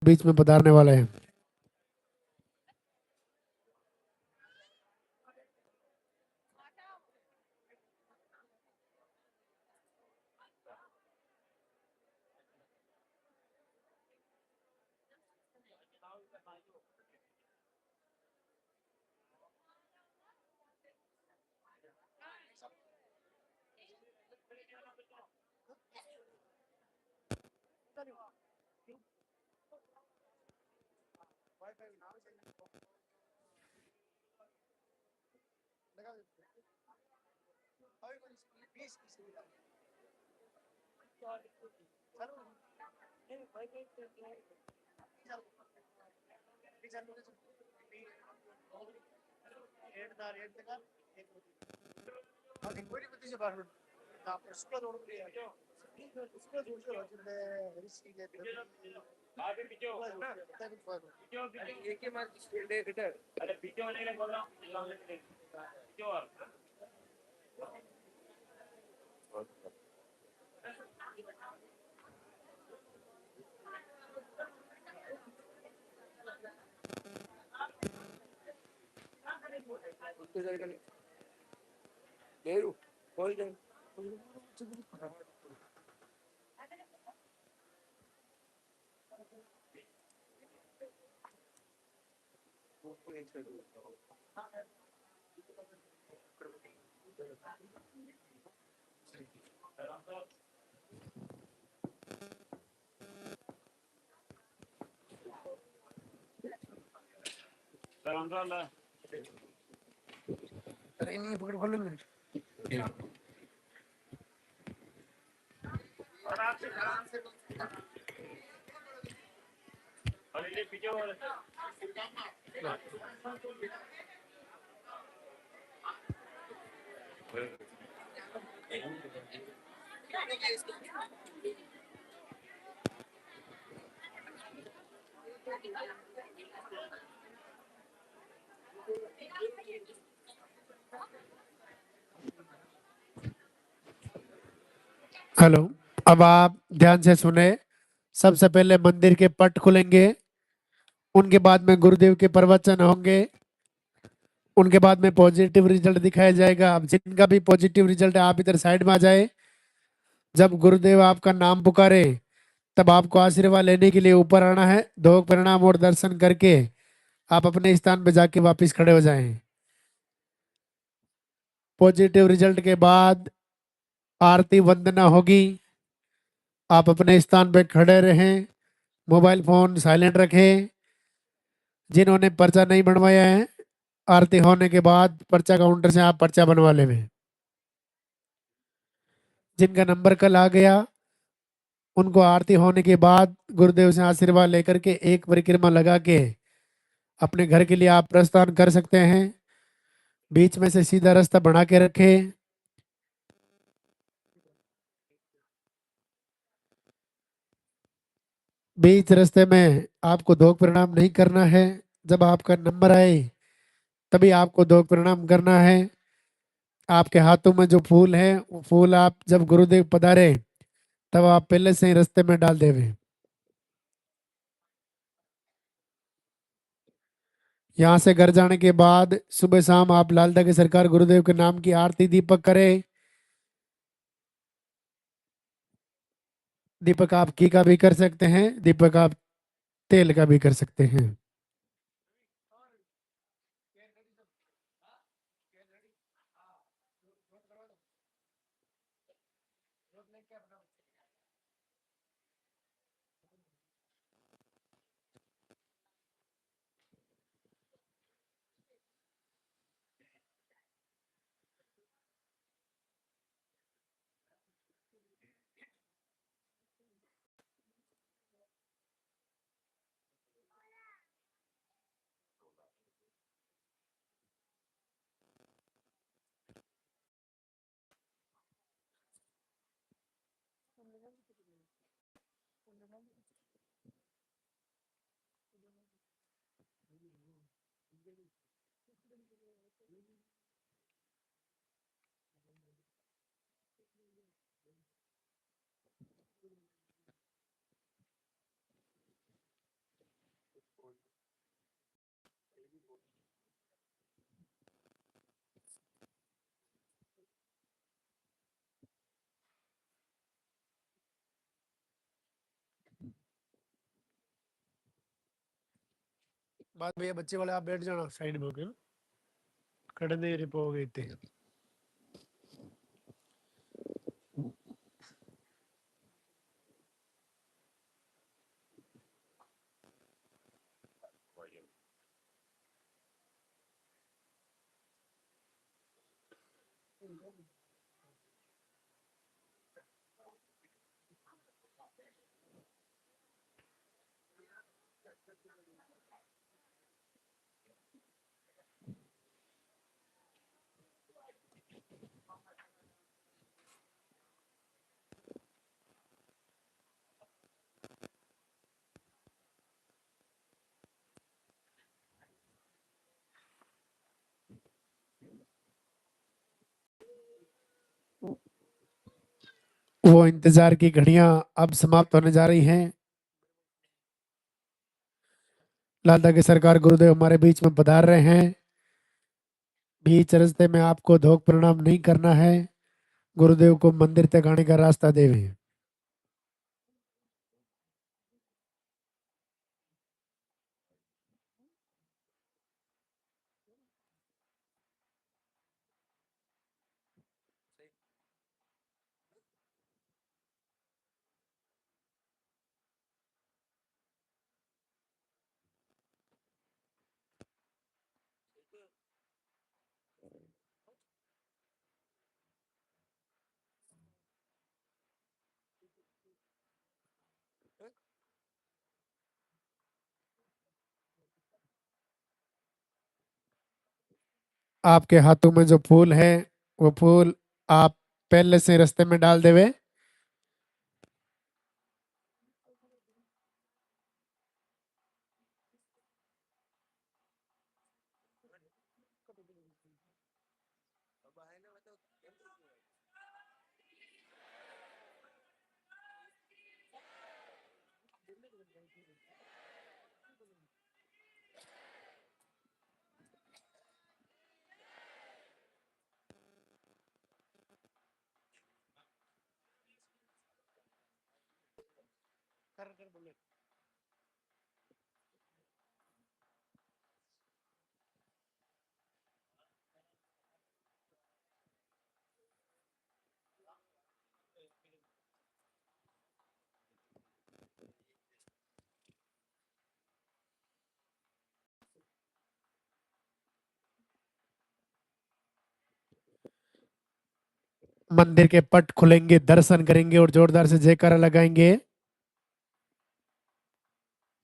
बीच में पधारने वाले हैं। हेलो, अब आप ध्यान से सुने। सबसे पहले मंदिर के पट खुलेंगे, उनके बाद में गुरुदेव के प्रवचन होंगे, उनके बाद में पॉजिटिव रिजल्ट दिखाया जाएगा। अब जिनका भी पॉजिटिव रिजल्ट है आप इधर साइड में आ जाए। जब गुरुदेव आपका नाम पुकारे तब आपको आशीर्वाद लेने के लिए ऊपर आना है। दो प्रणाम और दर्शन करके आप अपने स्थान पे जाके वापस खड़े हो जाएं। पॉजिटिव रिजल्ट के बाद आरती वंदना होगी। आप अपने स्थान पे खड़े रहें, मोबाइल फोन साइलेंट रखें। जिन्होंने पर्चा नहीं बनवाया है, आरती होने के बाद पर्चा काउंटर से आप पर्चा बनवा लेवे। जिनका नंबर कल आ गया उनको आरती होने के बाद गुरुदेव से आशीर्वाद लेकर के एक परिक्रमा लगा के अपने घर के लिए आप प्रस्थान कर सकते हैं। बीच में से सीधा रास्ता बना के रखें। बीच रास्ते में आपको दो प्रणाम नहीं करना है। जब आपका नंबर आए तभी आपको दो प्रणाम करना है। आपके हाथों में जो फूल है वो फूल आप जब गुरुदेव पधारे तब आप पहले से ही रास्ते में डाल देवे। यहाँ से घर जाने के बाद सुबह शाम आप लालदा के सरकार गुरुदेव के नाम की आरती दीपक करें। दीपक आप घी का भी कर सकते हैं, दीपक आप तेल का भी कर सकते हैं। बात भैया बच्चे वाले आप बैठ जाना साइड में होके ना, खड़े नहीं रिपो हो गई थी। वो इंतजार की घड़ियां अब समाप्त होने जा रही हैं। लालदा की सरकार गुरुदेव हमारे बीच में पधार रहे हैं। बीच रास्ते में आपको धोख प्रणाम नहीं करना है। गुरुदेव को मंदिर तक आने का रास्ता देवे। आपके हाथों में जो फूल है वो फूल आप पहले से रास्ते में डाल देवे। मंदिर के पट खुलेंगे, दर्शन करेंगे और जोरदार से जयकारा लगाएंगे।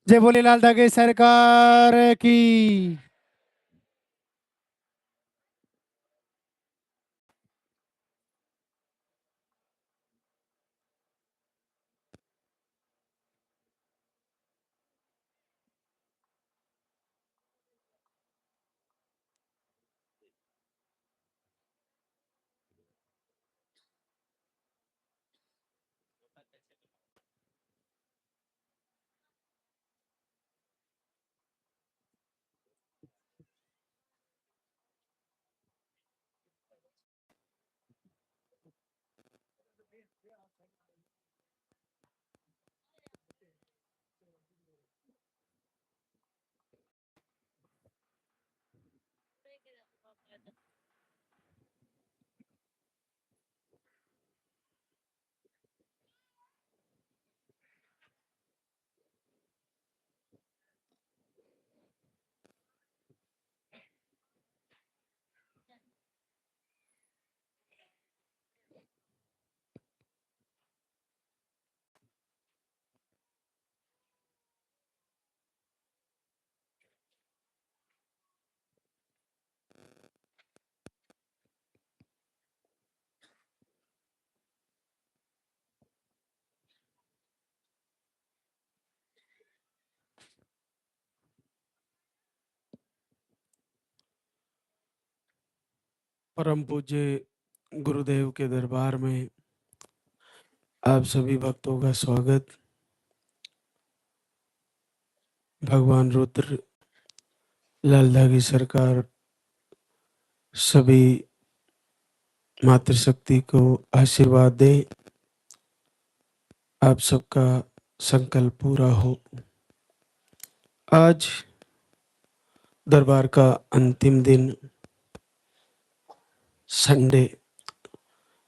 जय बोले लालदा की सरकार की। परम पूज्य गुरुदेव के दरबार में आप सभी भक्तों का स्वागत। भगवान रुद्र, लालदा की सरकार सभी मातृशक्ति को आशीर्वाद दे, आप सबका संकल्प पूरा हो। आज दरबार का अंतिम दिन, संडे,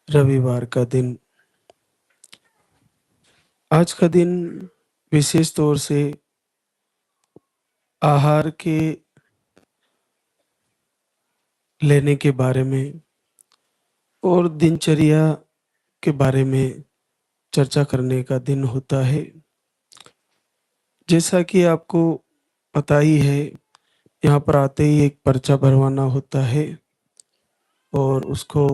रविवार का दिन। आज का दिन विशेष तौर से आहार के लेने के बारे में और दिनचर्या के बारे में चर्चा करने का दिन होता है। जैसा कि आपको पता ही है, यहाँ पर आते ही एक पर्चा भरवाना होता है और उसको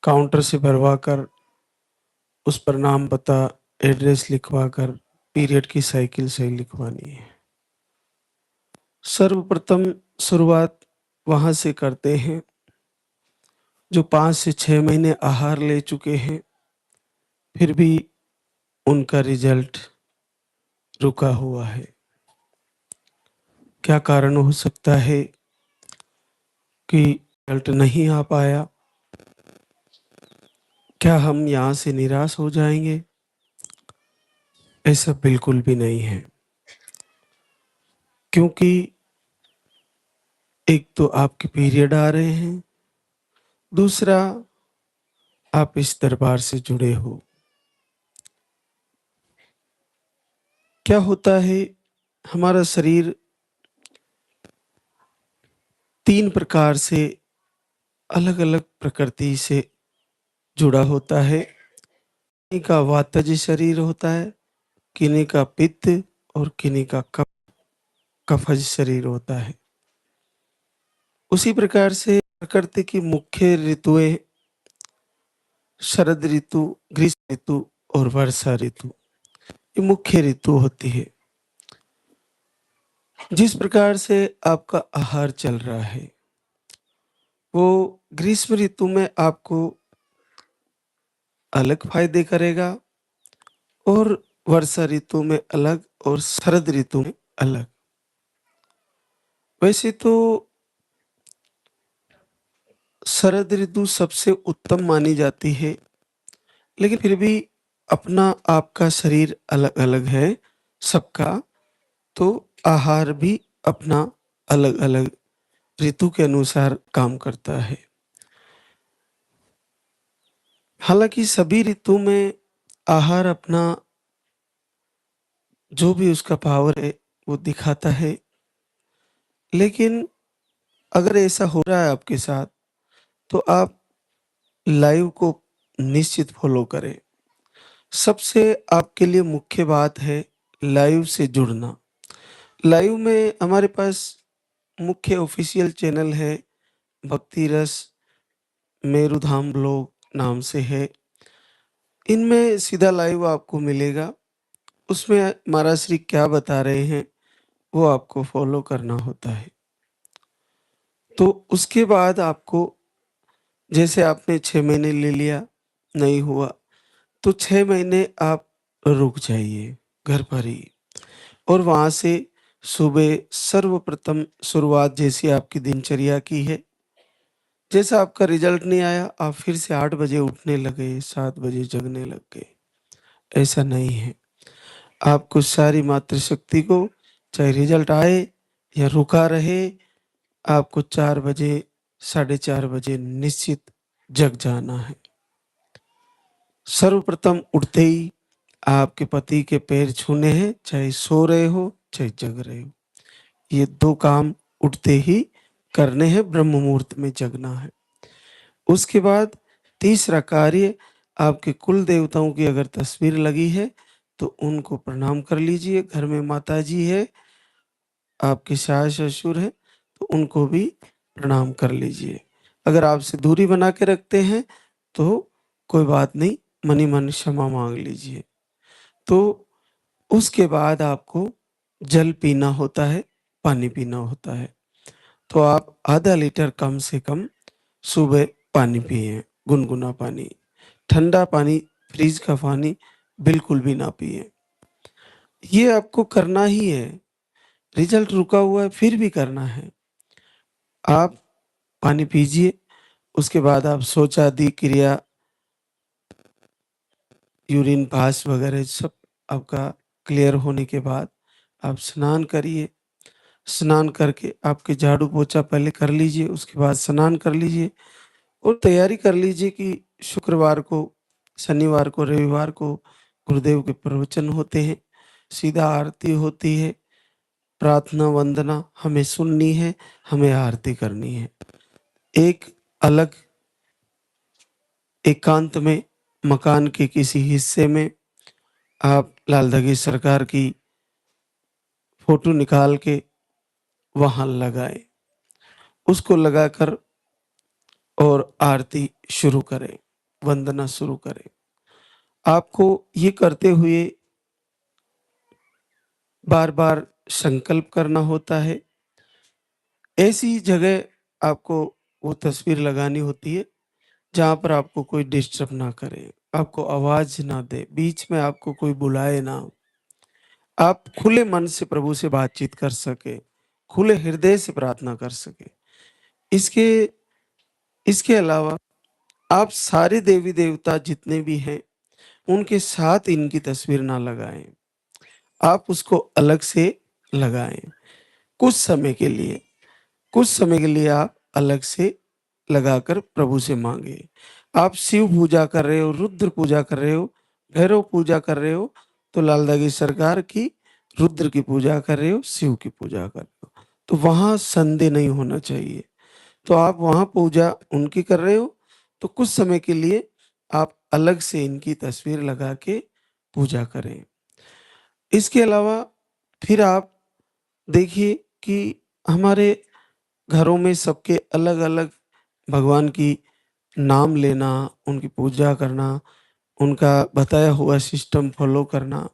काउंटर से भरवा कर उस पर नाम, पता, एड्रेस लिखवा कर पीरियड की साइकिल सही लिखवानी है। सर्वप्रथम शुरुआत वहाँ से करते हैं जो 5 से 6 महीने आहार ले चुके हैं, फिर भी उनका रिजल्ट रुका हुआ है। क्या कारण हो सकता है कि रिजल्ट नहीं आ पाया? क्या हम यहाँ से निराश हो जाएंगे? ऐसा बिल्कुल भी नहीं है, क्योंकि एक तो आपके पीरियड आ रहे हैं, दूसरा आप इस दरबार से जुड़े हो। क्या होता है, हमारा शरीर 3 प्रकार से अलग-अलग प्रकृति से जुड़ा होता है। किन्हीं का वातज शरीर होता है, किन्हीं का पित्त और किन्हीं का कफज शरीर होता है। उसी प्रकार से प्रकृति की मुख्य ऋतुएं शरद ऋतु, ग्रीष्म ऋतु और वर्षा ऋतु, ये मुख्य ऋतु होती है। जिस प्रकार से आपका आहार चल रहा है, वो ग्रीष्म ऋतु में आपको अलग फायदे करेगा और वर्षा ऋतु में अलग और शरद ऋतु में अलग। वैसे तो शरद ऋतु सबसे उत्तम मानी जाती है, लेकिन फिर भी अपना आपका शरीर अलग-अलग है सबका, तो आहार भी अपना अलग-अलग ऋतु के अनुसार काम करता है। हालाँकि सभी ऋतु में आहार अपना जो भी उसका पावर है वो दिखाता है, लेकिन अगर ऐसा हो रहा है आपके साथ, तो आप लाइव को निश्चित फॉलो करें। सबसे आपके लिए मुख्य बात है लाइव से जुड़ना। लाइव में हमारे पास मुख्य ऑफिशियल चैनल है, भक्ति रस मेरुधाम ब्लॉग नाम से है। इनमें सीधा लाइव आपको मिलेगा। उसमें महाराज श्री क्या बता रहे हैं वो आपको फॉलो करना होता है। तो उसके बाद आपको, जैसे आपने 6 महीने ले लिया, नहीं हुआ, तो 6 महीने आप रुक जाइए घर पर ही, और वहाँ से सुबह सर्वप्रथम शुरुआत जैसी आपकी दिनचर्या की है, जैसा आपका रिजल्ट नहीं आया, आप फिर से 8 बजे उठने लगे, 7 बजे जगने लग गए। ऐसा नहीं है। आपको सारी मातृशक्ति को, चाहे रिजल्ट आए या रुका रहे, आपको 4 बजे, साढ़े 4 बजे निश्चित जग जाना है। सर्वप्रथम उठते ही आपके पति के पैर छूने हैं, चाहे सो रहे हो, चाहे जग रहे हो। ये 2 काम उठते ही करने हैं, ब्रह्म मुहूर्त में जगना है। उसके बाद तीसरा कार्य, आपके कुल देवताओं की अगर तस्वीर लगी है, तो उनको प्रणाम कर लीजिए। घर में माताजी है, आपके सास-ससुर हैं, तो उनको भी प्रणाम कर लीजिए। अगर आपसे दूरी बना के रखते हैं, तो कोई बात नहीं, मन ही मन क्षमा माँग लीजिए। तो उसके बाद आपको जल पीना होता है, पानी पीना होता है। तो आप आधा लीटर कम से कम सुबह पानी पिएँ, गुनगुना पानी। ठंडा पानी, फ्रिज का पानी बिल्कुल भी ना पिएँ। ये आपको करना ही है। रिजल्ट रुका हुआ है फिर भी करना है। आप पानी पीजिए, उसके बाद आप शौचादि क्रिया, यूरिन पास वगैरह सब आपका क्लियर होने के बाद आप स्नान करिए। स्नान करके आपके झाड़ू पोछा पहले कर लीजिए, उसके बाद स्नान कर लीजिए और तैयारी कर लीजिए कि शुक्रवार को, शनिवार को, रविवार को गुरुदेव के प्रवचन होते हैं, सीधा आरती होती है, प्रार्थना वंदना हमें सुननी है, हमें आरती करनी है। एक अलग एकांत में मकान के किसी हिस्से में आप लाल धगी सरकार की फोटो निकाल के वहां लगाएं, उसको लगाकर और आरती शुरू करें, वंदना शुरू करें। आपको ये करते हुए बार बार संकल्प करना होता है। ऐसी जगह आपको वो तस्वीर लगानी होती है जहाँ पर आपको कोई डिस्टर्ब ना करे, आपको आवाज ना दे, बीच में आपको कोई बुलाए ना, आप खुले मन से प्रभु से बातचीत कर सके, खुले हृदय से प्रार्थना कर सके। इसके इसके अलावा आप सारे देवी देवता जितने भी हैं उनके साथ इनकी तस्वीर ना लगाएं, आप उसको अलग से लगाएं। कुछ समय के लिए, कुछ समय के लिए आप अलग से लगाकर प्रभु से मांगे। आप शिव पूजा कर रहे हो, रुद्र पूजा कर रहे हो, भैरव पूजा कर रहे हो, तो लाल दागी सरकार की रुद्र की पूजा कर रहे हो, शिव की पूजा कर रहे हो, तो वहां संदेह नहीं होना चाहिए। तो आप वहां पूजा उनकी कर रहे हो, तो कुछ समय के लिए आप अलग से इनकी तस्वीर लगा के पूजा करें। इसके अलावा फिर आप देखिए कि हमारे घरों में सबके अलग-अलग भगवान की नाम लेना, उनकी पूजा करना, उनका बताया हुआ सिस्टम फॉलो करना,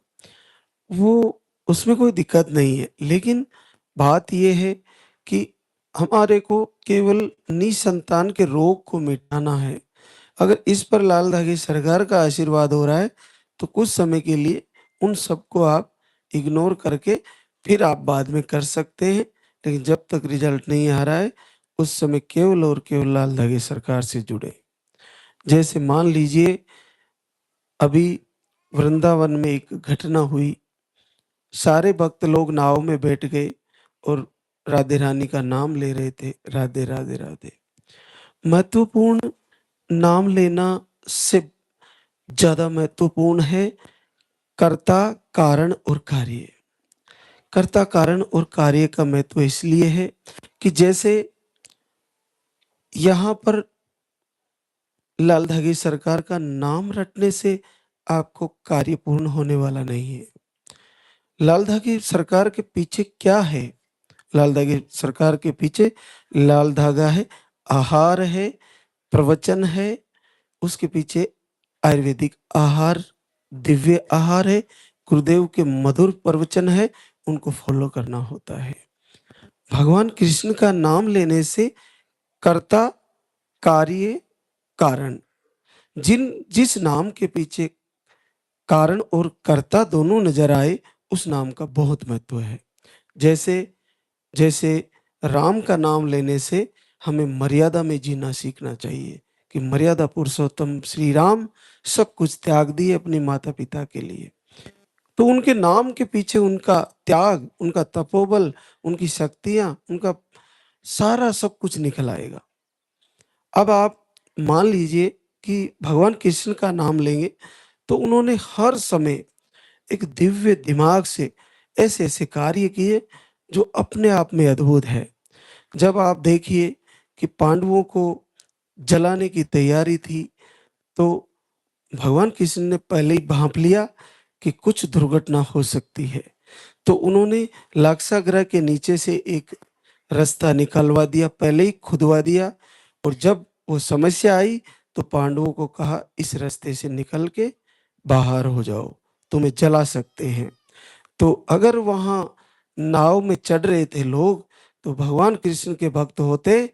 वो उसमें कोई दिक्कत नहीं है। लेकिन बात ये है कि हमारे को केवल निसंतान के रोग को मिटाना है। अगर इस पर लाल धागी सरकार का आशीर्वाद हो रहा है, तो कुछ समय के लिए उन सबको आप इग्नोर करके फिर आप बाद में कर सकते हैं। लेकिन जब तक रिजल्ट नहीं आ रहा है, उस समय केवल और केवल लाल धागी सरकार से जुड़े। जैसे मान लीजिए अभी वृंदावन में एक घटना हुई, सारे भक्त लोग नाव में बैठ गए और राधे रानी का नाम ले रहे थे, राधे राधे राधे। महत्वपूर्ण नाम लेना से ज्यादा महत्वपूर्ण है कर्ता, कारण और कार्य। कर्ता, कारण और कार्य का महत्व इसलिए है कि जैसे यहाँ पर लाल धागी सरकार का नाम रटने से आपको कार्य पूर्ण होने वाला नहीं है। लाल धागी सरकार के पीछे क्या है? लाल धागे सरकार के पीछे लाल धागा है, आहार है, प्रवचन है, उसके पीछे आयुर्वेदिक आहार, दिव्य आहार है, गुरुदेव के मधुर प्रवचन है, उनको फॉलो करना होता है। भगवान कृष्ण का नाम लेने से कर्ता, कार्य, कारण, जिस नाम के पीछे कारण और कर्ता दोनों नजर आए, उस नाम का बहुत महत्व है। जैसे जैसे राम का नाम लेने से हमें मर्यादा में जीना सीखना चाहिए कि मर्यादा पुरुषोत्तम श्री राम सब कुछ त्याग दिए अपने माता पिता के लिए, तो उनके नाम के पीछे उनका त्याग, उनका तपोबल, उनकी शक्तियां, उनका सारा सब कुछ निकल आएगा। अब आप मान लीजिए कि भगवान कृष्ण का नाम लेंगे, तो उन्होंने हर समय एक दिव्य दिमाग से ऐसे ऐसे कार्य किए जो अपने आप में अद्भुत है। जब आप देखिए कि पांडवों को जलाने की तैयारी थी, तो भगवान कृष्ण ने पहले ही भांप लिया कि कुछ दुर्घटना हो सकती है, तो उन्होंने लाक्षागृह के नीचे से एक रास्ता निकलवा दिया, पहले ही खुदवा दिया, और जब वो समस्या आई तो पांडवों को कहा इस रास्ते से निकल के बाहर हो जाओ, तुम्हें जला सकते हैं। तो अगर वहां नाव में चढ़ रहे थे लोग, तो भगवान कृष्ण के भक्त होते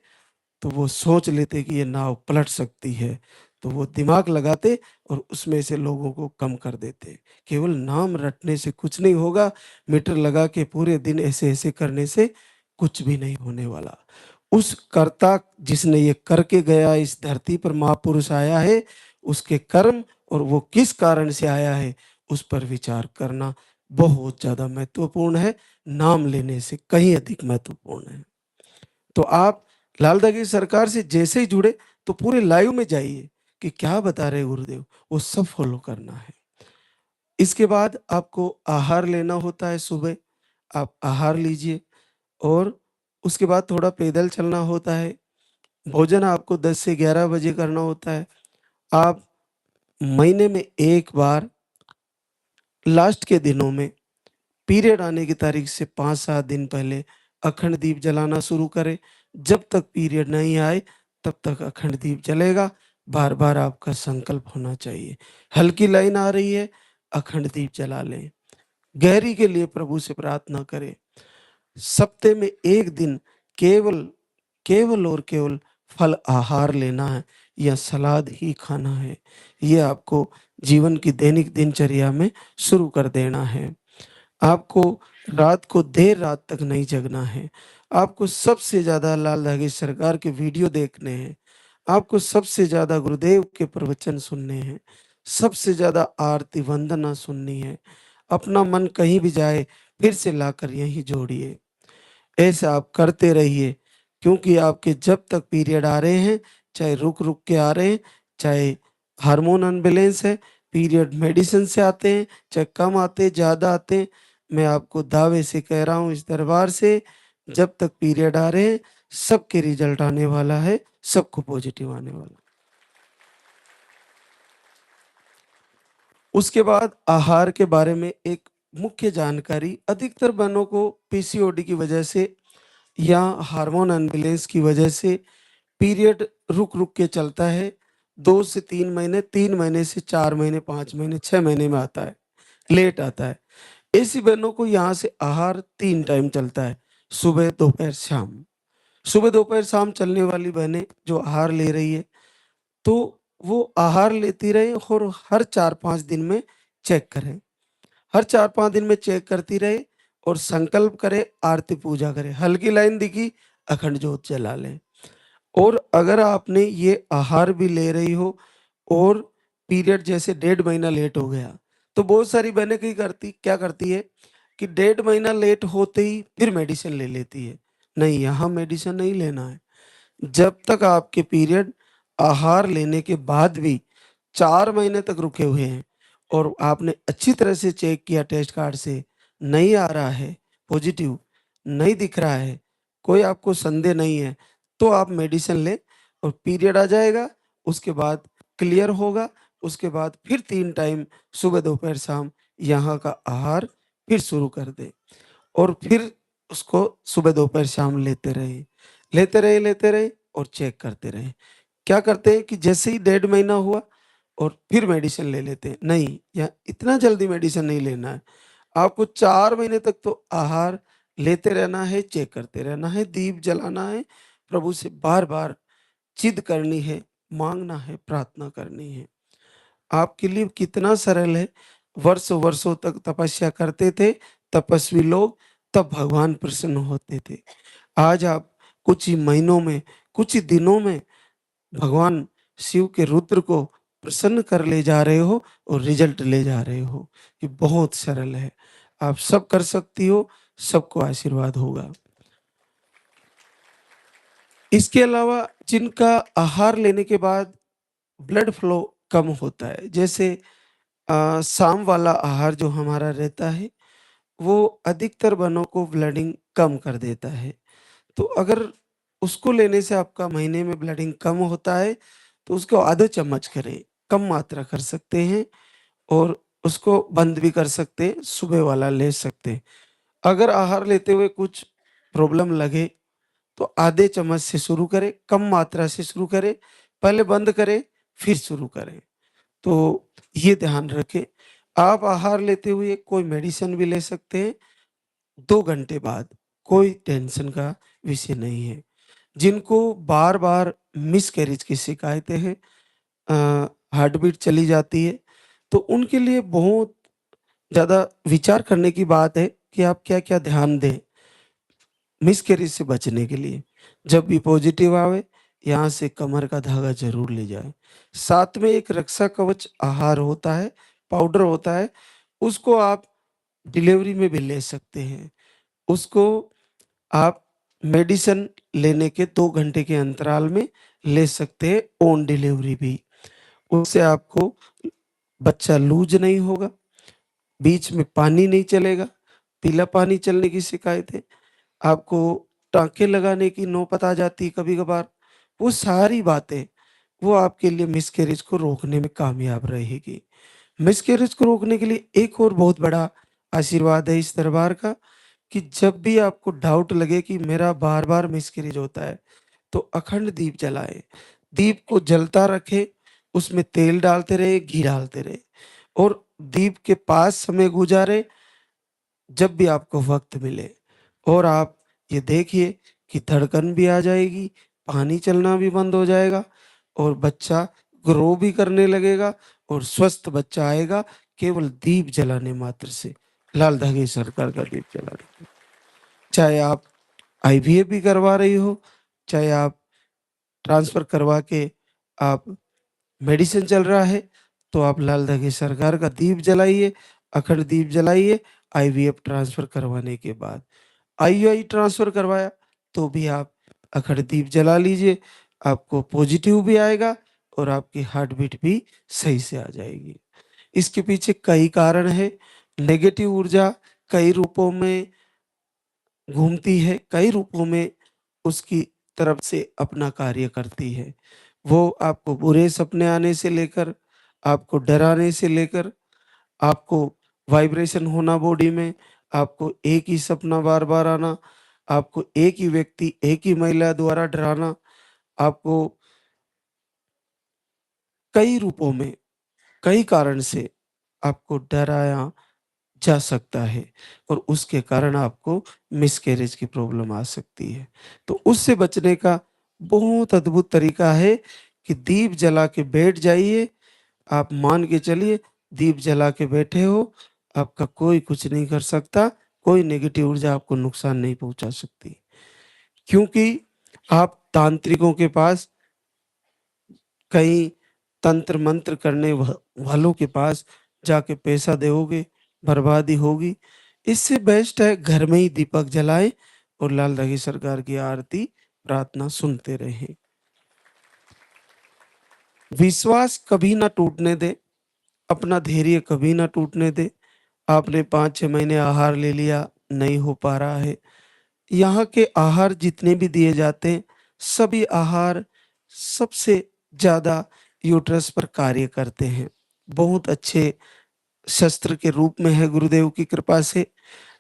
तो वो सोच लेते कि ये नाव पलट सकती है, तो वो दिमाग लगाते और उसमें से लोगों को कम कर देते। केवल नाम रटने से कुछ नहीं होगा, मीटर लगा के पूरे दिन ऐसे ऐसे करने से कुछ भी नहीं होने वाला। उस कर्ता जिसने ये करके गया, इस धरती पर महापुरुष आया है, उसके कर्म और वो किस कारण से आया है, उस पर विचार करना बहुत ज़्यादा महत्वपूर्ण है, नाम लेने से कहीं अधिक महत्वपूर्ण है। तो आप लाल दगी सरकार से जैसे ही जुड़े तो पूरे लाइव में जाइए कि क्या बता रहे गुरुदेव, वो सब फॉलो करना है। इसके बाद आपको आहार लेना होता है, सुबह आप आहार लीजिए और उसके बाद थोड़ा पैदल चलना होता है। भोजन आपको 10 से 11 बजे करना होता है। आप महीने में 1 बार लास्ट के दिनों में पीरियड आने की तारीख से 5-7 दिन पहले अखंड दीप जलाना शुरू करें। जब तक पीरियड नहीं आए तब तक अखंड दीप जलेगा। बार-बार आपका संकल्प होना चाहिए। हल्की लाइन आ रही है, अखंड दीप जला लें। गहरी के लिए प्रभु से प्रार्थना करें। सप्ते में 1 दिन केवल केवल और केवल फल आहार लेना है या सलाद ही खाना है। ये आपको जीवन की दैनिक दिनचर्या में शुरू कर देना है। आपको रात को देर रात तक नहीं जगना है। आपको सबसे ज़्यादा लाल धागे सरकार के वीडियो देखने हैं। आपको सबसे ज़्यादा गुरुदेव के प्रवचन सुनने हैं। सबसे ज़्यादा आरती वंदना सुननी है। अपना मन कहीं भी जाए फिर से लाकर यहीं जोड़िए। ऐसा आप करते रहिए क्योंकि आपके जब तक पीरियड आ रहे हैं, चाहे रुक-रुक के आ रहे हैं, चाहे हार्मोन अनबैलेंस है, पीरियड मेडिसिन से आते हैं, चाहे कम आते हैं, ज़्यादा आते हैं, मैं आपको दावे से कह रहा हूँ इस दरबार से, जब तक पीरियड आ रहे हैं, सबके रिजल्ट आने वाला है, सबको पॉजिटिव आने वाला है। उसके बाद आहार के बारे में एक मुख्य जानकारी, अधिकतर बहनों को पीसीओडी की वजह से या हार्मोन अनबैलेंस की वजह से पीरियड रुक-रुक के चलता है। 2 से 3 महीने, 3 महीने से 4 महीने, 5 महीने, 6 महीने में आता है, लेट आता है। ऐसी बहनों को यहाँ से आहार 3 टाइम चलता है, सुबह, दोपहर, शाम। सुबह, दोपहर, शाम चलने वाली बहनें जो आहार ले रही है, तो वो आहार लेती रहे और हर 4-5 दिन में चेक करें। हर 4-5 दिन में चेक करती रहे और संकल्प करे, आरती पूजा करे। हल्की लाइन दिखी, अखंड ज्योत जला लें। और अगर आपने ये आहार भी ले रही हो और पीरियड जैसे 1.5 महीना लेट हो गया, तो बहुत सारी बहनें क्या करती है कि 1.5 महीना लेट होते ही फिर मेडिसिन ले लेती है। नहीं, यहाँ मेडिसिन नहीं लेना है। जब तक आपके पीरियड आहार लेने के बाद भी 4 महीने तक रुके हुए हैं और आपने अच्छी तरह से चेक किया टेस्ट कार्ड से, नहीं आ रहा है पॉजिटिव, नहीं दिख रहा है, कोई आपको संदेह नहीं है, तो आप मेडिसिन लें और पीरियड आ जाएगा, उसके बाद क्लियर होगा, उसके बाद फिर 3 टाइम सुबह, दोपहर, शाम यहाँ का आहार फिर शुरू कर दें और फिर उसको सुबह, दोपहर, शाम लेते रहे और चेक करते रहे। क्या करते हैं कि जैसे ही 1.5 महीना हुआ और फिर मेडिसिन ले लेते हैं। नहीं, या इतना जल्दी मेडिसिन नहीं लेना है। आपको 4 महीने तक तो आहार लेते रहना है, चेक करते रहना है, दीप जलाना है, प्रभु से बार-बार जिद करनी है, माँगना है, प्रार्थना करनी है। आपके लिए कितना सरल है, वर्षों-वर्षों तक तपस्या करते थे तपस्वी लोग, तब भगवान प्रसन्न होते थे। आज आप कुछ ही महीनों में, कुछ ही दिनों में भगवान शिव के रुद्र को प्रसन्न कर ले जा रहे हो और रिजल्ट ले जा रहे हो। ये बहुत सरल है। आप सब कर सकती हो, सबको आशीर्वाद होगा। इसके अलावा जिनका आहार लेने के बाद ब्लड फ्लो कम होता है, जैसे शाम वाला आहार जो हमारा रहता है, वो अधिकतर बनों को ब्लीडिंग कम कर देता है। तो अगर उसको लेने से आपका महीने में ब्लीडिंग कम होता है, तो उसको आधे चम्मच करें, कम मात्रा कर सकते हैं और उसको बंद भी कर सकते हैं, सुबह वाला ले सकते हैं। अगर आहार लेते हुए कुछ प्रॉब्लम लगे, तो आधे चम्मच से शुरू करें, कम मात्रा से शुरू करें, पहले बंद करें, फिर शुरू करें। तो ये ध्यान रखें। आप आहार लेते हुए कोई मेडिसिन भी ले सकते हैं 2 घंटे बाद, कोई टेंशन का विषय नहीं है। जिनको बार-बार मिसकैरेज की शिकायतें हैं, हार्ट बीट चली जाती है, तो उनके लिए बहुत ज़्यादा विचार करने की बात है कि आप क्या-क्या ध्यान दें मिसकैरेज से बचने के लिए। जब भी पॉजिटिव आवे, यहाँ से कमर का धागा ज़रूर ले जाएँ। साथ में एक रक्षा कवच आहार होता है, पाउडर होता है, उसको आप डिलीवरी में भी ले सकते हैं। उसको आप मेडिसिन लेने के 2 घंटे के अंतराल में ले सकते हैं, ऑन डिलीवरी भी। उससे आपको बच्चा लूज नहीं होगा, बीच में पानी नहीं चलेगा, पीला पानी चलने की शिकायत है, आपको टाँके लगाने की नौबत आ जाती है कभी-कभार। वो सारी बातें, वो आपके लिए मिसकैरेज को रोकने में कामयाब रहेगी। मिसकैरेज को रोकने के लिए एक और बहुत बड़ा आशीर्वाद है इस दरबार का, कि जब भी आपको डाउट लगे कि मेरा बार-बार मिसकैरेज होता है, तो अखंड दीप जलाएँ। दीप को जलता रखें, उसमें तेल डालते रहे, घी डालते रहे और दीप के पास समय गुजारें जब भी आपको वक़्त मिले। और आप ये देखिए कि धड़कन भी आ जाएगी, पानी चलना भी बंद हो जाएगा और बच्चा ग्रो भी करने लगेगा और स्वस्थ बच्चा आएगा केवल दीप जलाने मात्र से। लाल धागे सरकार का दीप जलाने से। चाहे आप आईवीएफ भी करवा रही हो, चाहे आप ट्रांसफ़र करवा के आप मेडिसिन चल रहा है, तो आप लाल धागे सरकार का दीप जलाइए, अखंड दीप जलाइए आईवीएफ ट्रांसफ़र करवाने के बाद। आईयूआई ट्रांसफ़र करवाया, तो भी आप अखंड दीप जला लीजिए, आपको पॉज़िटिव भी आएगा और आपकी हार्ट बीट भी सही से आ जाएगी। इसके पीछे कई कारण हैं, नेगेटिव ऊर्जा कई रूपों में घूमती है, कई रूपों में उसकी तरफ से अपना कार्य करती है। वो आपको बुरे सपने आने से लेकर, आपको डराने से लेकर, आपको वाइब्रेशन होना बॉडी में, आपको एक ही सपना बार-बार आना, आपको एक ही व्यक्ति, एक ही महिला द्वारा डराना, आपको कई रूपों में, कई कारण से आपको डराया जा सकता है और उसके कारण आपको मिसकैरेज की प्रॉब्लम आ सकती है। तो उससे बचने का बहुत अद्भुत तरीका है कि दीप जला के बैठ जाइए। आप मान के चलिए दीप जला के बैठे हो, आपका कोई कुछ नहीं कर सकता, कोई नेगेटिव ऊर्जा आपको नुकसान नहीं पहुँचा सकती। क्योंकि आप तांत्रिकों के पास, कहीं तंत्र मंत्र करने वालों के पास जाके पैसा दोगे, बर्बादी होगी। इससे बेस्ट है घर में ही दीपक जलाएँ और लाल धागे सरकार की आरती, प्रार्थना सुनते रहें। विश्वास कभी ना टूटने दें, अपना धैर्य कभी ना टूटने दें। आपने 5-6 महीने आहार ले लिया, नहीं हो पा रहा है। यहाँ के आहार जितने भी दिए जाते हैं, सभी आहार सबसे ज़्यादा यूट्रस पर कार्य करते हैं। बहुत अच्छे शस्त्र के रूप में है गुरुदेव की कृपा से।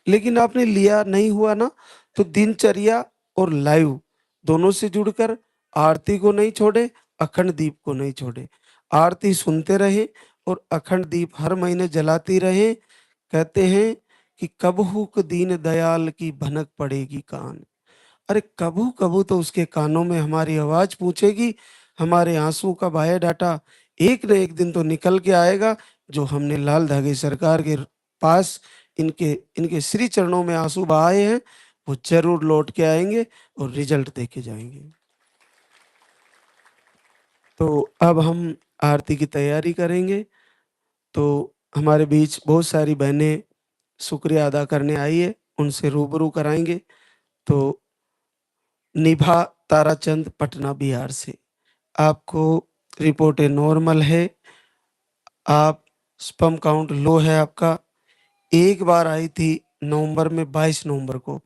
लेकिन आपने लिया नहीं हुआ ना, तो दिनचर्या और लाइव दोनों से जुड़कर आरती को नहीं छोड़े, अखंड दीप को नहीं छोड़े। आरती सुनते रहें और अखंड दीप हर महीने जलाती रहें। कहते हैं कि कबहू दीन दयाल की भनक पड़ेगी कान। अरे कबू-कबू तो उसके कानों में हमारी आवाज़ पहुँचेगी, हमारे आँसू का बायोडाटा एक न एक दिन तो निकल के आएगा, जो हमने लाल धागे सरकार के पास इनके इनके श्री चरणों में आँसू बहाए हैं, वो ज़रूर लौट के आएँगे और रिज़ल्ट दे के जाएँगे। तो अब हम आरती की तैयारी करेंगे, तो हमारे बीच बहुत सारी बहनें शुक्रिया अदा करने आई है, उनसे रूबरू कराएँगे। तो निभा ताराचंद पटना बिहार से। आपको रिपोर्टें नॉर्मल है, आप स्पर्म काउंट लो है आपका। एक बार आई थी नवंबर में 22 नवंबर को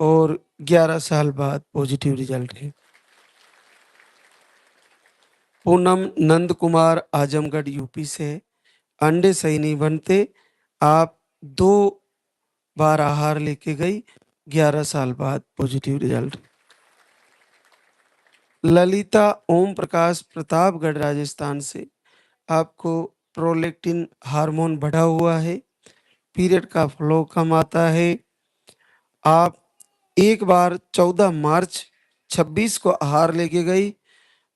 और 11 साल बाद पॉजिटिव रिजल्ट है। पूनम नंद कुमार आजमगढ़ यूपी से है। अंडे सही नहीं बनते, आप 2 बार आहार लेके गई, 11 साल बाद पॉजिटिव रिजल्ट। ललिता ओम प्रकाश प्रतापगढ़ राजस्थान से। आपको प्रोलैक्टिन हार्मोन बढ़ा हुआ है, पीरियड का फ्लो कम आता है। आप एक बार 14 मार्च 26 को आहार लेके गई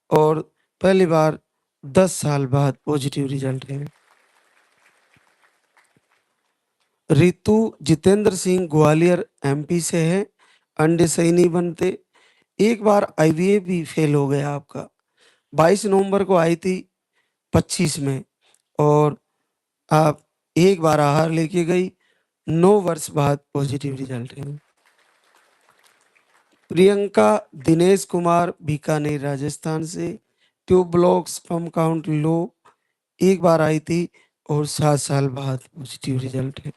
और पहली बार 10 साल बाद पॉजिटिव रिजल्ट है। रितु जितेंद्र सिंह ग्वालियर एमपी से है। अंडे सही नहीं बनते, एक बार आईवीएफ भी फेल हो गया आपका। 22 नवंबर को आई थी 25 में और आप एक बार आहार लेके गई, 9 वर्ष बाद पॉजिटिव रिजल्ट है। प्रियंका दिनेश कुमार बीकानेर राजस्थान से, tube block sperm count low, एक बार आई थी और 7 साल बाद पॉजिटिव रिजल्ट है।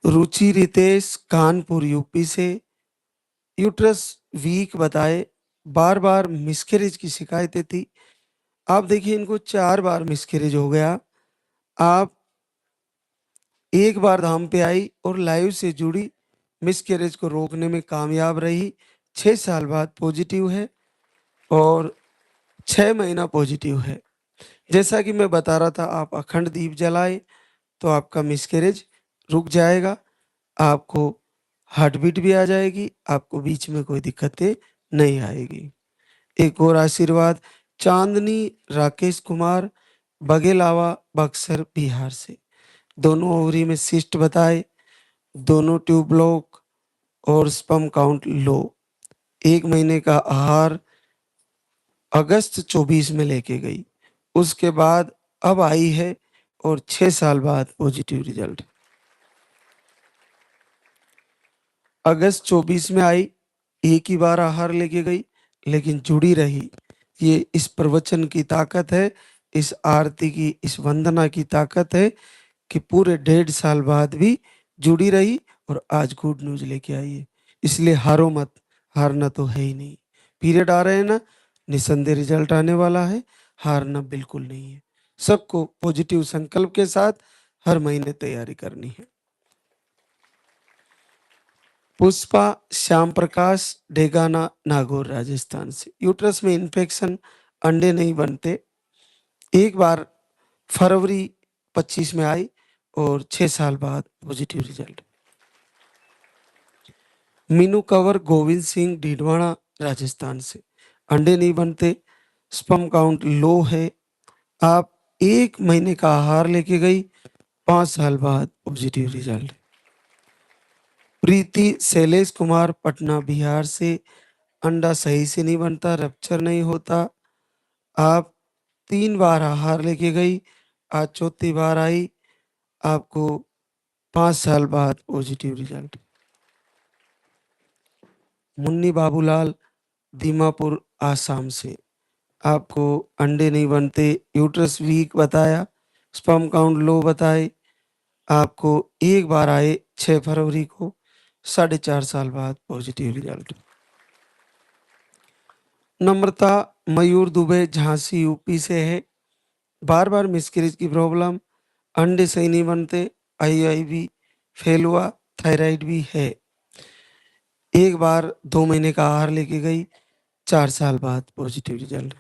रुचि रितेश कानपुर यूपी से, यूट्रस वीक बताए, बार बार मिसकैरेज की शिकायतें थी। आप देखिए इनको 4 बार मिसकैरेज हो गया। आप एक बार धाम पे आई और लाइव से जुड़ी, मिसकैरेज को रोकने में कामयाब रही। 6 साल बाद पॉजिटिव है और 6 महीना पॉजिटिव है। जैसा कि मैं बता रहा था, आप अखंड दीप जलाए तो आपका मिसकैरेज रुक जाएगा, आपको हार्ट बीट भी आ जाएगी, आपको बीच में कोई दिक्कतें नहीं आएगी। एक और आशीर्वाद, चांदनी राकेश कुमार बघेलावा बक्सर बिहार से, दोनों ओवरी में सिस्ट बताए, दोनों ट्यूब ब्लॉक और स्पर्म काउंट लो, 1 महीने का आहार अगस्त 24 में लेके गई, उसके बाद अब आई है और 6 साल बाद पॉजिटिव रिजल्ट। अगस्त 24 में आई, एक ही बार आहार लेके गई लेकिन जुड़ी रही। ये इस प्रवचन की ताकत है, इस आरती की, इस वंदना की ताकत है कि पूरे 1.5 साल बाद भी जुड़ी रही और आज गुड न्यूज लेके आई है। इसलिए हारो मत, हारना तो है ही नहीं। पीरियड आ रहे हैं ना, निसंदेह रिजल्ट आने वाला है, हारना बिल्कुल नहीं है। सबको पॉजिटिव संकल्प के साथ हर महीने तैयारी करनी है। पुष्पा श्याम प्रकाश डेगाना नागौर राजस्थान से, यूट्रस में इन्फेक्शन, अंडे नहीं बनते, एक बार फरवरी 25 में आई और 6 साल बाद पॉजिटिव रिजल्ट। मीनू कंवर गोविंद सिंह डीडवाना राजस्थान से, अंडे नहीं बनते, स्पर्म काउंट लो है, आप 1 महीने का आहार लेके गई, 5 साल बाद पॉजिटिव रिजल्ट। प्रीति शैलेश कुमार पटना बिहार से, अंडा सही से नहीं बनता, रप्चर नहीं होता, आप 3 बार आहार लेके गई, आज चौथी बार आई, आपको 5 साल बाद पॉजिटिव रिजल्ट। मुन्नी बाबूलाल दीमापुर आसाम से, आपको अंडे नहीं बनते, यूट्रस वीक बताया, स्पर्म काउंट लो बताए, आपको एक बार आए 6 फरवरी को, 4.5 साल बाद पॉजिटिव रिजल्ट। नम्रता मयूर दुबे झांसी यूपी से है, बार बार मिसकैरेज की प्रॉब्लम, अंडे सही नहीं बनते, आईआईवी फेल हुआ, थायराइड भी है, एक बार 2 महीने का आहार लेके गई, 4 साल बाद पॉजिटिव रिजल्ट।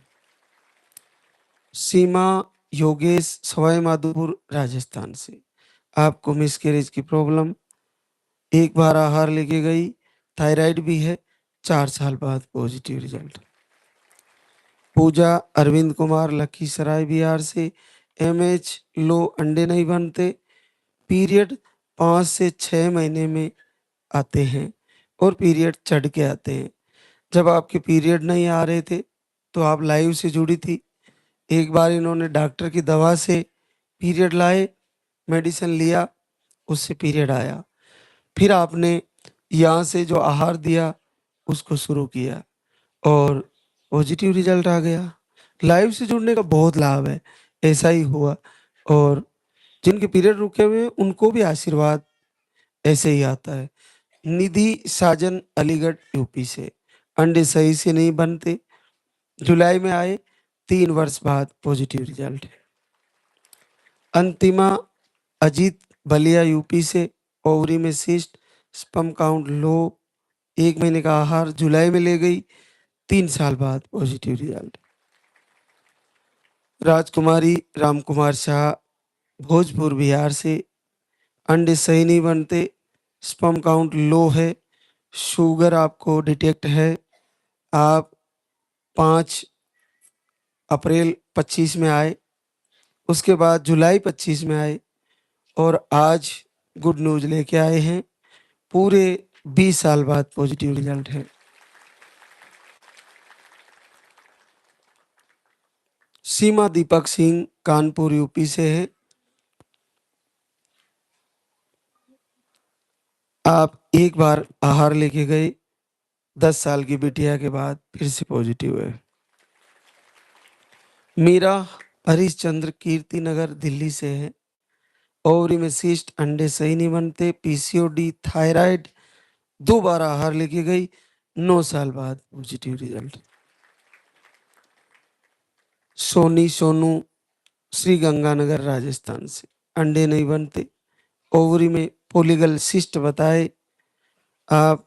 सीमा योगेश सवाई माधोपुर राजस्थान से, आपको मिसकैरेज की प्रॉब्लम, एक बार आहार लेके गई, थायराइड भी है, 4 साल बाद पॉजिटिव रिजल्ट। पूजा अरविंद कुमार लखीसराय बिहार से, एमएच लो, अंडे नहीं बनते, पीरियड 5 से 6 महीने में आते हैं और पीरियड चढ़ के आते हैं। जब आपके पीरियड नहीं आ रहे थे तो आप लाइव से जुड़ी थी, एक बार इन्होंने डॉक्टर की दवा से पीरियड लाए, मेडिसिन लिया, उससे पीरियड आया, फिर आपने यहाँ से जो आहार दिया उसको शुरू किया और पॉजिटिव रिजल्ट आ गया। लाइव से जुड़ने का बहुत लाभ है, ऐसा ही हुआ। और जिनके पीरियड रुके हुए हैं उनको भी आशीर्वाद ऐसे ही आता है। निधि साजन अलीगढ़ यूपी से, अंडे सही से नहीं बनते, जुलाई में आए, 3 वर्ष बाद पॉजिटिव रिजल्ट है। अंतिमा अजीत बलिया यूपी से, ओवरी में सिस्ट, स्पर्म काउंट लो, 1 महीने का आहार जुलाई में ले गई, 3 साल बाद पॉजिटिव रिजल्ट। राजकुमारी रामकुमार शाह भोजपुर बिहार से, अंडे सही नहीं बनते, स्पर्म काउंट लो है, शुगर आपको डिटेक्ट है, आप 5 अप्रैल 25 में आए, उसके बाद जुलाई 25 में आए और आज गुड न्यूज लेके आए हैं, पूरे 20 साल बाद पॉजिटिव रिजल्ट है। सीमा दीपक सिंह कानपुर यूपी से है, आप एक बार आहार लेके गए, 10 साल की बिटिया के बाद फिर से पॉजिटिव है। मीरा हरिश्चंद्र कीर्ति नगर दिल्ली से है। ओवरी में सिस्ट, अंडे सही नहीं बनते, पीसीओडी, थायराइड, 2 बार आहार लेके गई, 9 साल बाद पॉजिटिव रिजल्ट। सोनू श्री गंगानगर राजस्थान से, अंडे नहीं बनते, ओवरी में पोलिगल सिस्ट बताए, आप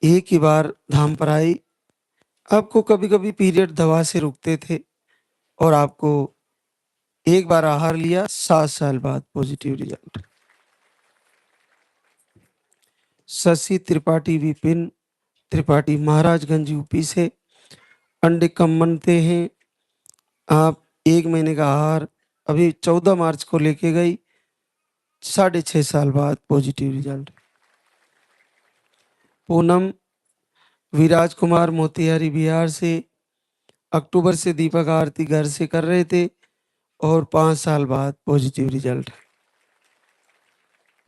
एक ही बार धाम पर आई, आपको कभी कभी पीरियड दवा से रुकते थे और आपको एक बार आहार लिया, 7 साल बाद positive result. Shashi Tripathi Vipin Tripathi Maharajganj UP से, अंडे कम बनते हैं, आप 1 महीने का आहार अभी 14 मार्च को लेके गई, 6.5 साल बाद पॉजिटिव रिजल्ट। पूनम विराज कुमार मोतिहारी बिहार से, अक्टूबर से दीपक आरती घर से कर रहे थे और 5 साल बाद पॉजिटिव रिजल्ट।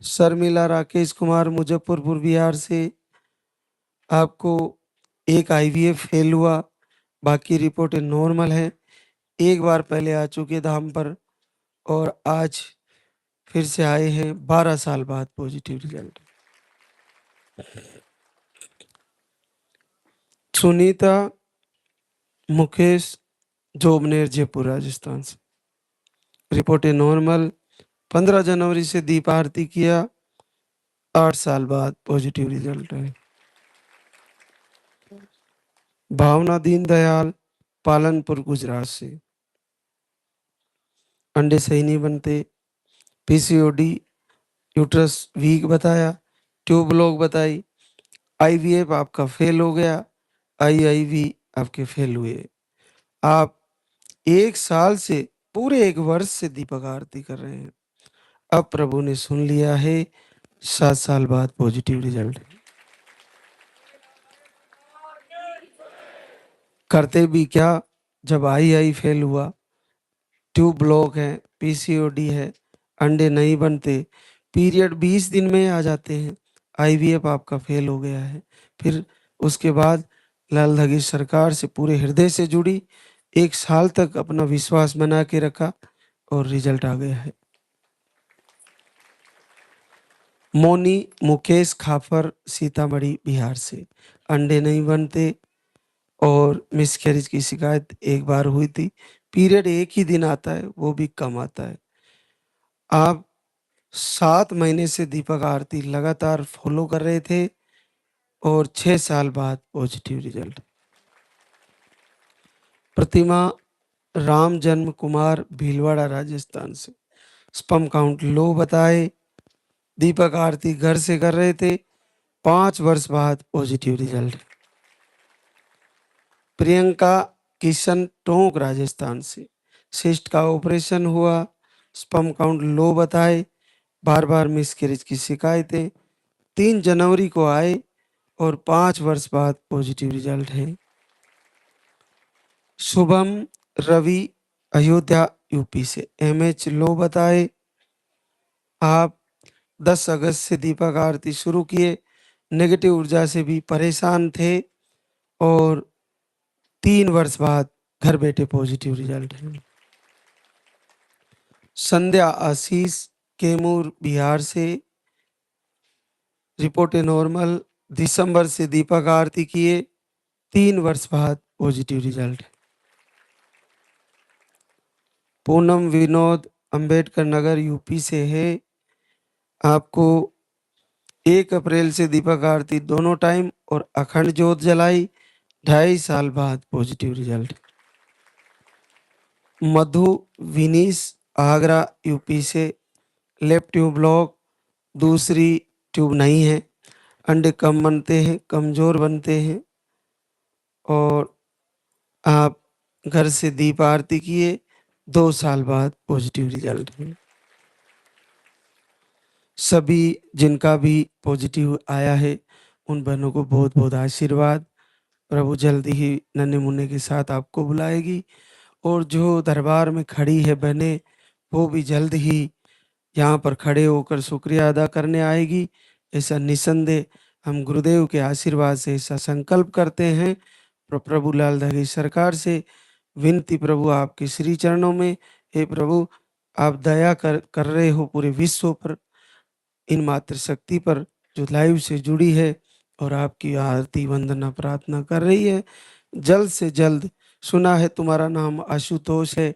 शर्मिला राकेश कुमार मुजफ्फरपुर बिहार से, आपको एक आईवीएफ फेल हुआ, बाकी रिपोर्टें नॉर्मल है, एक बार पहले आ चुके धाम पर और आज फिर से आए हैं, 12 साल बाद पॉजिटिव रिजल्ट। सुनीता मुकेश जोबनेर जयपुर राजस्थान से, रिपोर्टें नॉर्मल, 15 जनवरी से दीप आरती किया, 8 साल बाद पॉजिटिव रिजल्ट है। भावना दीनदयाल पालनपुर गुजरात से, अंडे सही नहीं बनते, पीसीओडी, यूट्रस वीक बताया, ट्यूब लॉक बताई, आईवीएफ आपका फेल हो गया, आईआईवी आपके फेल हुए। आप 1 साल से पूरे 1 वर्ष से दीपक आरती कर रहे हैं, अब प्रभु ने सुन लिया है, 7 साल बाद पॉजिटिव रिजल्ट है। करते भी क्या, जब आई फेल हुआ, ट्यूब ब्लॉक है, पीसीओडी है, अंडे नहीं बनते, पीरियड 20 दिन में आ जाते हैं, आईवीएफ आपका फेल हो गया है, फिर उसके बाद लाल धगी सरकार से पूरे हृदय से जुड़ी, 1 साल तक अपना विश्वास बना के रखा और रिजल्ट आ गया है। मोनी मुकेश खाफर सीतामढ़ी बिहार से, अंडे नहीं बनते और मिसकैरेज की शिकायत एक बार हुई थी, पीरियड एक ही दिन आता है, वो भी कम आता है। आप 7 महीने से दीपक आरती लगातार फॉलो कर रहे थे और 6 साल बाद पॉजिटिव रिजल्ट। प्रतिमा राम जन्म कुमार भीलवाड़ा राजस्थान से, स्पर्म काउंट लो बताए, दीपक आरती घर से कर रहे थे, 5 वर्ष बाद पॉजिटिव रिजल्ट। प्रियंका किशन टोंक राजस्थान से, सिस्ट का ऑपरेशन हुआ, स्पर्म काउंट लो बताए, बार बार मिसकैरेज की शिकायतें, 3 जनवरी को आए और 5 वर्ष बाद पॉजिटिव रिजल्ट है। शुभम रवि अयोध्या यूपी से, एमएच लो बताए, आप 10 अगस्त से दीपक आरती शुरू किए, नेगेटिव ऊर्जा से भी परेशान थे और 3 वर्ष बाद घर बैठे पॉजिटिव रिजल्ट है। संध्या आशीष कैमूर बिहार से, रिपोर्टें नॉर्मल, दिसंबर से दीपक आरती किए, 3 वर्ष बाद positive result. Poonam Vinod Ambedkar Nagar UP से है, आपको 1 अप्रैल से दीपक आरती दोनों टाइम और अखंड ज्योत जलाई, 2.5 साल बाद पॉजिटिव रिजल्ट। मधु विनीश आगरा यूपी से, लेफ्ट ट्यूब ब्लॉक, दूसरी ट्यूब नहीं है, अंडे कम बनते हैं, कमजोर बनते हैं और आप घर से दीप आरती किए, 2 साल बाद पॉजिटिव रिजल्ट है। सभी जिनका भी पॉजिटिव आया है उन बहनों को बहुत बहुत आशीर्वाद, प्रभु जल्दी ही नन्हे मुन्ने के साथ आपको बुलाएगी और जो दरबार में खड़ी है बहनें वो भी जल्द ही यहाँ पर खड़े होकर शुक्रिया अदा करने आएगी, ऐसा निसंदेह हम गुरुदेव के आशीर्वाद से ऐसा संकल्प करते हैं। प्रभु लाल धागी सरकार से विनती प्रभु आपके श्री चरणों में, हे प्रभु आप दया कर रहे हो पूरे विश्व पर, इन मातृशक्ति पर जो लाइव से जुड़ी है और आपकी आरती वंदना प्रार्थना कर रही है। जल्द से जल्द, सुना है तुम्हारा नाम आशुतोष है,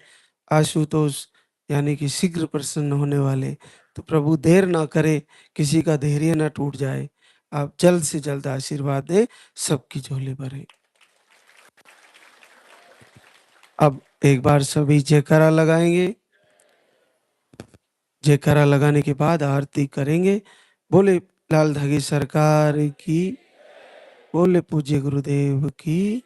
आशुतोष यानी कि शीघ्र प्रसन्न होने वाले, तो प्रभु देर ना करे, किसी का धैर्य ना टूट जाए, आप जल्द से जल्द आशीर्वाद दे, सबकी झोली भरे। अब एक बार सभी जयकारा लगाएंगे। जयकारा लगाने के बाद आरती करेंगे। बोले लाल धागी सरकार की, बोले पूज्य गुरुदेव की।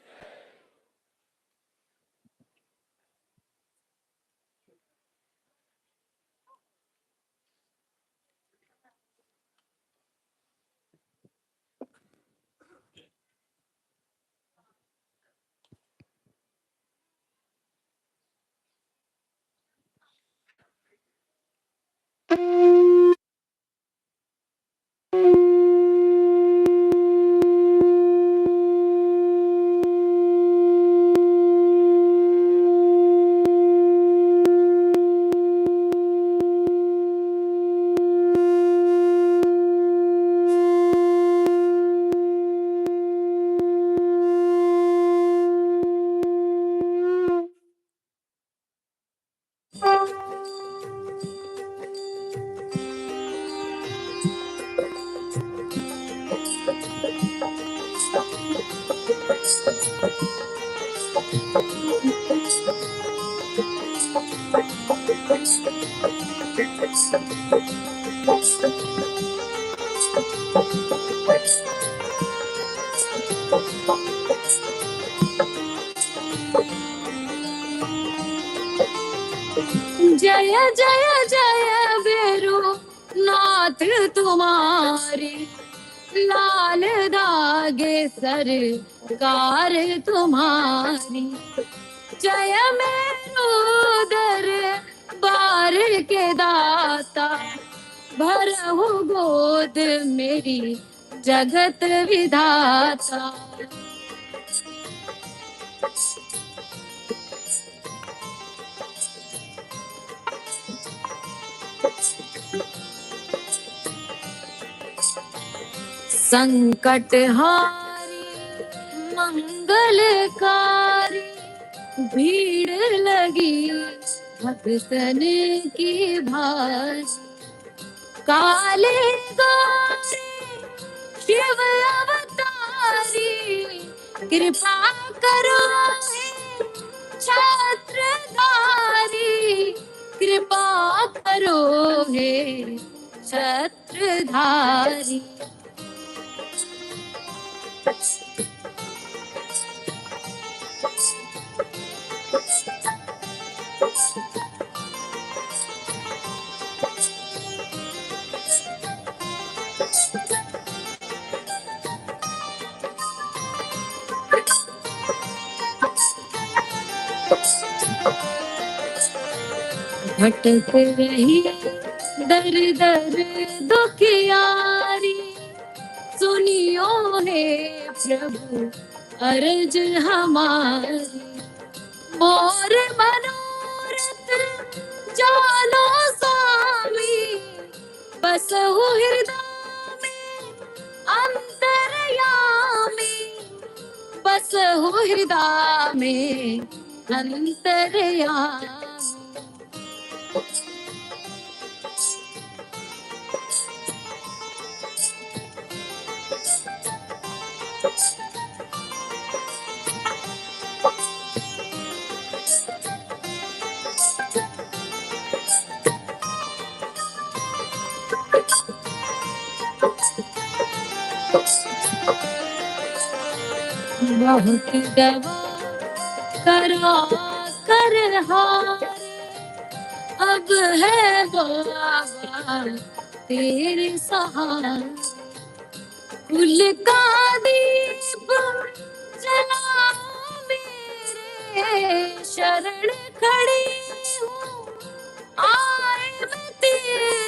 जय जय जय बेरो नाथ तुम्हारी, लाल धागे सरकार तुम्हारी। जय मेरो दर बार के दाता, भरहु गोद मेरी जगत विधाता। संकट हारी मंगलकारी, भीड़ लगी भक्तन की भारी। काले गौरी शिव अवतारी, कृपा करो हे छत्रधारी, कृपा करो हे छत्रधारी। भटक रही दर दर दुखियारी, सुनियो हे प्रभु अर्ज हमारी। मोर मनोरथ जानो स्वामी, बसहु हृदय में अंतर्यामी, बसहु हृदय में अंतर्यामी। बहुत दवा करा कर हारे, अब है बाबा तेरे सहारे। कुल का दीप जलाओ मेरे, शरण खड़ी हूँ आए मैं तेरे।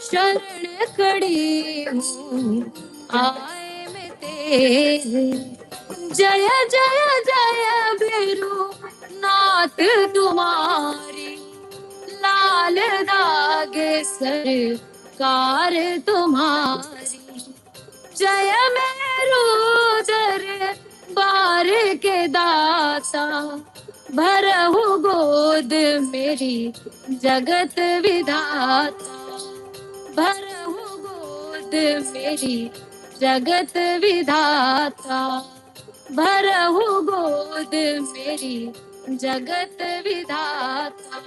शरण खड़ी हूँ आए मैं तेरे। जय जय जय भैरू नाथ तुम्हारी, लाल दागे सरकार तुम्हारी। जय मेरू दर बार के दाता, भरहु गोद मेरी जगत विधाता। भरहु गोद मेरी जगत विधाता, भरहु गोद मेरी जगत विधाता।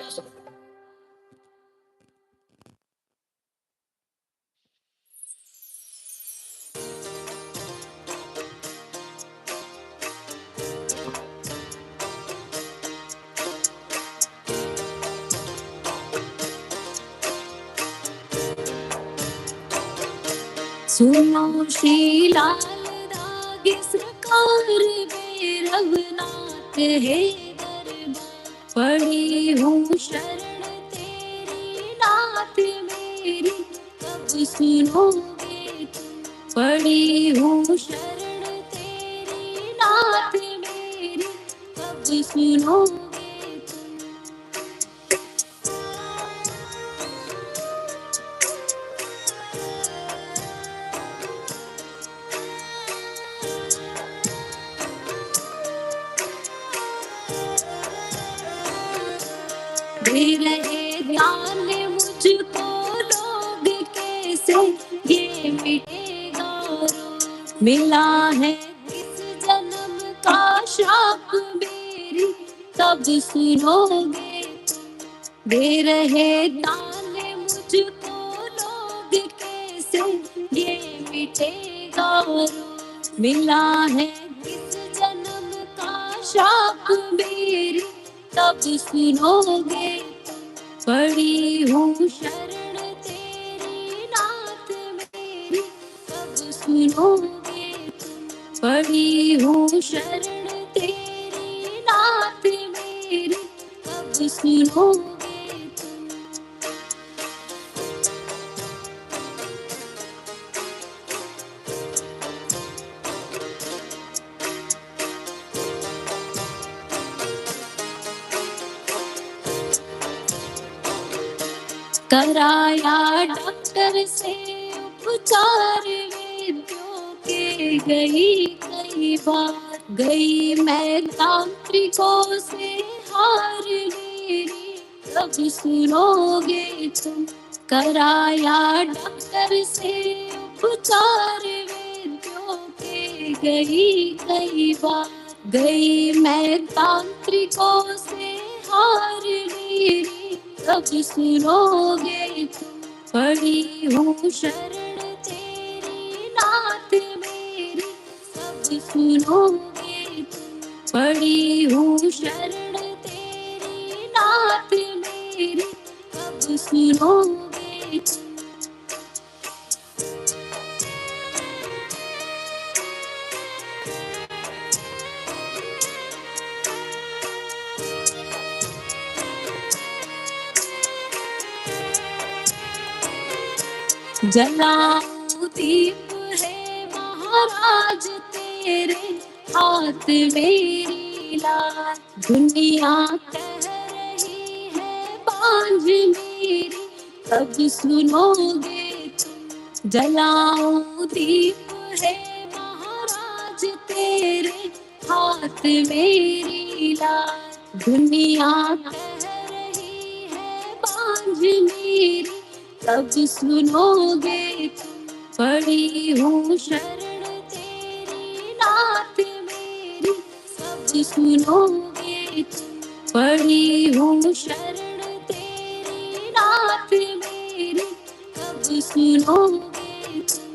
सुनो श्री लाल दागे सरकार वे रघुनाथ है दरबार। पड़ी हूँ शरण तेरी नाथ मेरी, कब सुनोगे तुम। पड़ी हूँ शरण तेरी नाथ मेरी, कब सुनोगे तुम। दे रहे ज्ञान मुझको लोग कैसे, ये मिटेगा रोग। मिला है किस जन्म का श्राप मेरी, कब सुनोगे तुम। दे रहे दान मुझको लोग कैसे, ये मिटेगा रोग। मिला है किस जन्म का श्राप मेरी, तब सुनोगे। पड़ी हूँ शरण तेरी नाथ मेरी, तब सुनोगे। पड़ी हूँ शरण तेरी नाथ मेरी, तब सुनोगे। कराया डॉक्टर से उपचार वेद्यों के, गई कई बार। गई मैं तांत्रिकों से हार मेरी, कब सुनोगे तुम। कराया डॉक्टर से उपचार वेद्यों के, गई कई बार। गई मैं तांत्रिकों से हार मेरी, कब सुनोगे तुम। पड़ी हूँ शरण तेरी नाथ मेरी, कब सुनोगे तुम। पड़ी हूँ शरण तेरी नाथ मेरी, कब सुनोगे तुम। जलाऊं दीप है महाराज तेरे हाथ मेरी लाल। दुनिया कह रही है बांझ मेरी, कब सुनोगे तुम। जलाऊं दीप है महाराज तेरे हाथ मेरी लाल। दुनिया कह रही है बांझ मेरी, कब सुनोगे तुम। पड़ी हूँ शरण तेरी नाथ मेरी, कब सुनोगे तुम। पड़ी हूँ शरण तेरी नाथ मेरी, कब सुनोगे तुम।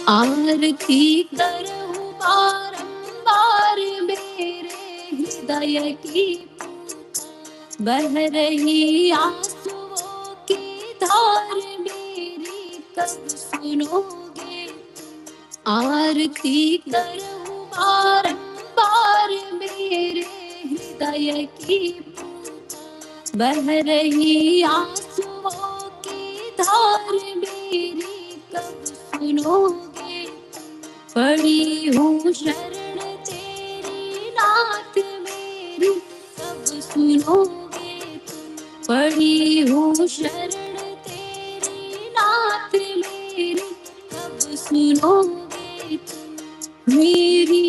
आरती करूं बारंबार मेरे हृदय की पुकार। बह रही आंसुओं की धार मेरी, कब सुनोगे? आरती करूं बारंबार मेरे हृदय की पुकार। बह रही आंसुओं की धार मेरी कब सुनोगे? पड़ी हूँ शरण तेरी नाथ मेरी कब सुनोगे? पड़ी हूँ शरण तेरी नाथ मेरी कब सुनोगे? मेरी